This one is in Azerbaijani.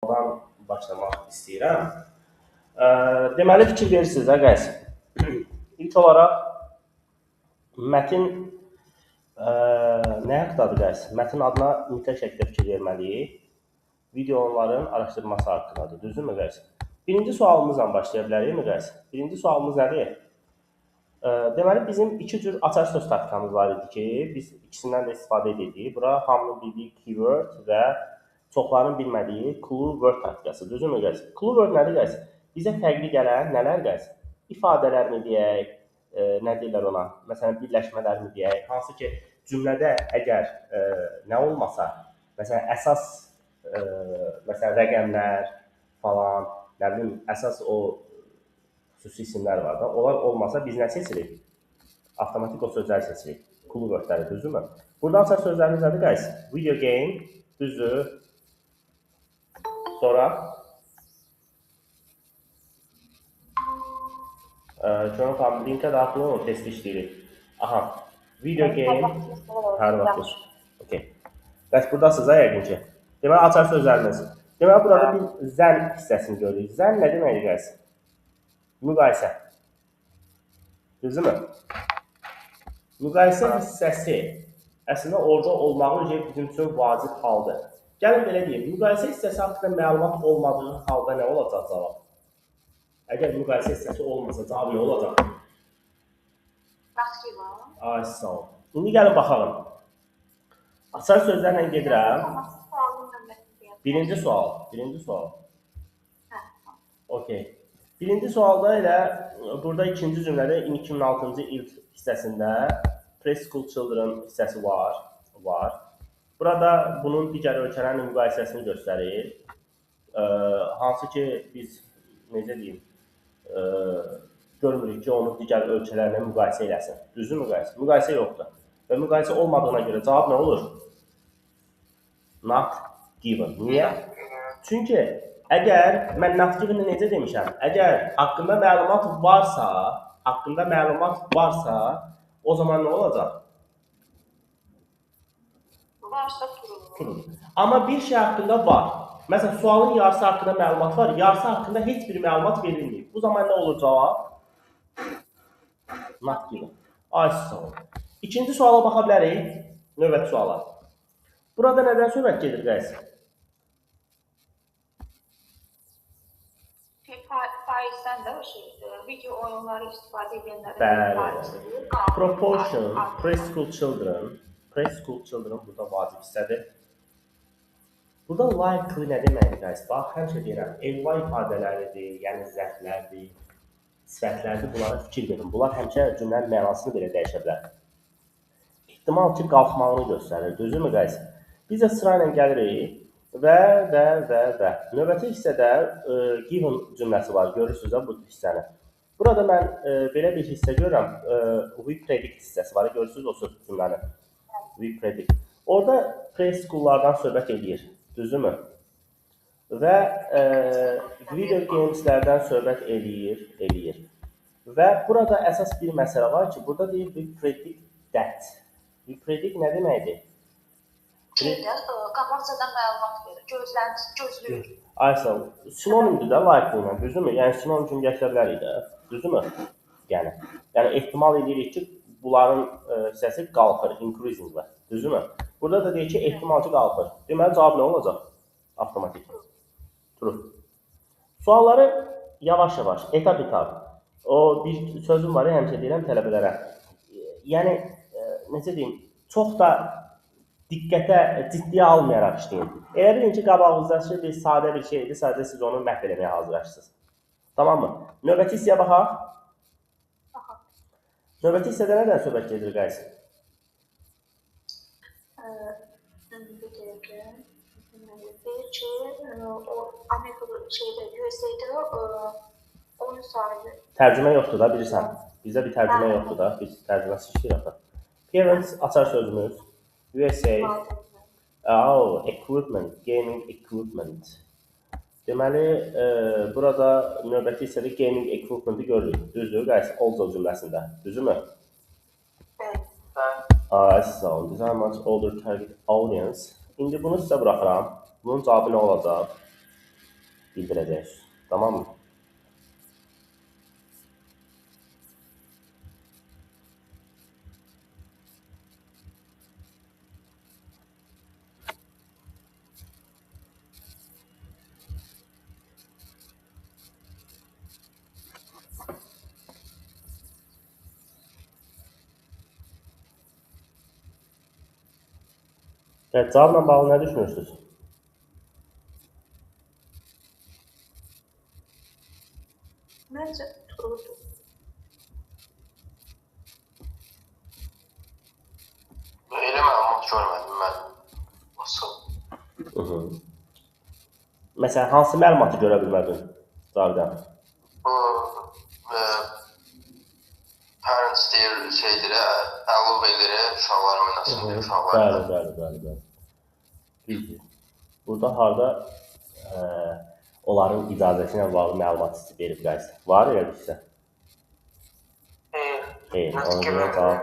Ondan başlamaq istəyirəm. Deməli, fikir verirsiniz, guys. İlk olaraq, mətin nə haqqdadır, guys? Mətin adına mütləq şəkildə fikir verməliyik. Videoların araşdırması haqqındadır, düzdürmü, guys? Birinci sualımızla başlaya bilərik, guys? Birinci sualımız nədir? Deməli, bizim iki cür açar söz taktikamız var idi ki, biz ikisindən də istifadə edirdik. Bura hamının bildiyi keyword və çoxların bilmədiyi clue word taktikası. Düzdürmü, guys? Clue word nədir, guys? Bizə fərqli gələn nələr, guys? İfadələr mi deyək, nə deyirlər ona? Məsələn, birləşmələr mi deyək? Hansı ki, cümlədə əgər nə olmasa, məsələn, əsas məsələn, rəqəmlər falan, nə bilim, əsas o xüsusi isimlər var da. Onlar olmasa biz nə seçirik? Avtomatik o sözləri seçirik. Clue wordləri, düzdürmü? Burada açar sözlərimiz nədir, guys? Video game, düzdür. Sonra Jonathan, linkə daxil olun, test işləyirik. Aha, video game, hər vaxt. Okay. Bəs buradasınız, yəqin ki. Deməli, açar sözlərimiz. Deməli, burada bir zən hissəsini görürük. Zən nə deməkdir, guys? Müqayisə. Düzdürmü? Müqayisə hissəsi əslində orada olmağı bizim üçün vacib haldır. Gəlin belə deyim, müqayisə hissəsi haqqında məlumat olmadığı halda nə olacaq cavab? Əgər müqayisə hissəsi olmasa, cavab nə olacaq? Ay, sağ ol. İndi gəlin baxalım. Açar sözlərlə gedirəm. Birinci sual. Okay. Birinci sualda elə burada ikinci cümlədə 2006-cı il hissəsində preschool children hissəsi var. Burada bunun digər ölkələrlə müqayisəsini göstərir. Hansı ki biz necə deyim, görmürük ki, onu digər ölkələrlə müqayisə eləsin. Düzdür müqayisə? Müqayisə yoxdur. Və müqayisə olmadığına görə cavab nə olur? Not given. Niyə? Çünki əgər, mən not given-i necə demişəm? Əgər haqqında məlumat varsa, o zaman nə olacaq? Varsa turur. Amma bir şey haqqında var. Məsələn, sualın yarısı haqqında məlumat var, yarısı haqqında heç bir məlumat verilməyib. Bu zaman nə olur cavab? Not given. Ay, sağ ol. İkinci suala baxa bilərik. Növbəti suala. Burada nədən söhbət gedir, guys? Faizdən də o video oyunları istifadə edənlərin faizi. Proportion, preschool children burada vacib hissədir. Burada likely nə deməkdir, guys? Bax, həmişə deyirəm, elva ifadələridir, yəni zərflərdir, sifətlərdir, bunlara fikir verin. Bunlar həmişə cümlənin mənasını belə dəyişə bilər. İhtimal ki, qalxmağını göstərir, düzdürmü, guys? Biz də sırayla gəlirik. Və. Növbəti hissədə given cümləsi var, görürsünüz də bu hissəni. Burada mən belə bir hissə görürəm, we predict hissəsi var, görürsünüz o söz cümləni. We predict. Orada preschoollardan söhbət edir, düzdürmü? Və video gameslərdən söhbət eləyir. Və burada əsas bir məsələ var ki, burada deyir we predict that. We predict nə deməkdir? Qabaqcadan məlumat verir, gözləyir. Aysa, sinonimdir də likely ilə, düzdürmü? Yəni, sinonim kimi gətirə bilərik də, düzdürmü? Yəni, ehtimal edirik ki, bunların hissəsi qalxır, increasing var, düzdürmü? Burada da deyir ki, ehtimal ki, qalxır. Deməli, cavab nə olacaq? Avtomatik. True. Sualları yavaş-yavaş, etap. O bir sözüm var, həmişə deyirəm tələbələrə. Yəni, necə deyim, çox da ciddiyə almayaraq işləyin. Elə bilin ki, qabağınızda bir sadə bir şeydir, sadəcə siz onu məhv eləməyə hazırlaşırsınız. Tamam mı? Növbəti hissəyə baxaq. Növbəti hissədə nədən söhbət gedir, guys? Bir ki, Amerikada USA-da oyun sahibi. Tərcümə yoxdur da, bilirsən. Bizdə bir tərcümə yoxdur da, biz tərcüməsi işləyirik da. Parents açar sözümüz. USA, equipment, gaming equipment. Deməli, burada növbəti hissədə gaming equipment-i görürük. Düzdür, guys, also cümləsində. Düzdürmü? Sağ olun. Design much older target audience. İndi bunu sizə buraxıram. Bunun cavabı nə olacaq? bildirəcəksiniz. Tamam mı? Evet, cavabla bağlı nə düşünürsünüz? Məncə trudur. Elə məlumat görmədim mən. Nasıl? Məsələn, hansı məlumatı görə bilmədin Cavidan? Bu parents deyir, şeydir, allow edir, uşaqlar oynasın deyə uşaqlar. Bəli. Düzdür. Burada harda onların icazəsi ilə bağlı məlumat verib bilərsən. Var elə bir şey? Xeyr. Xeyr, ona görə cavab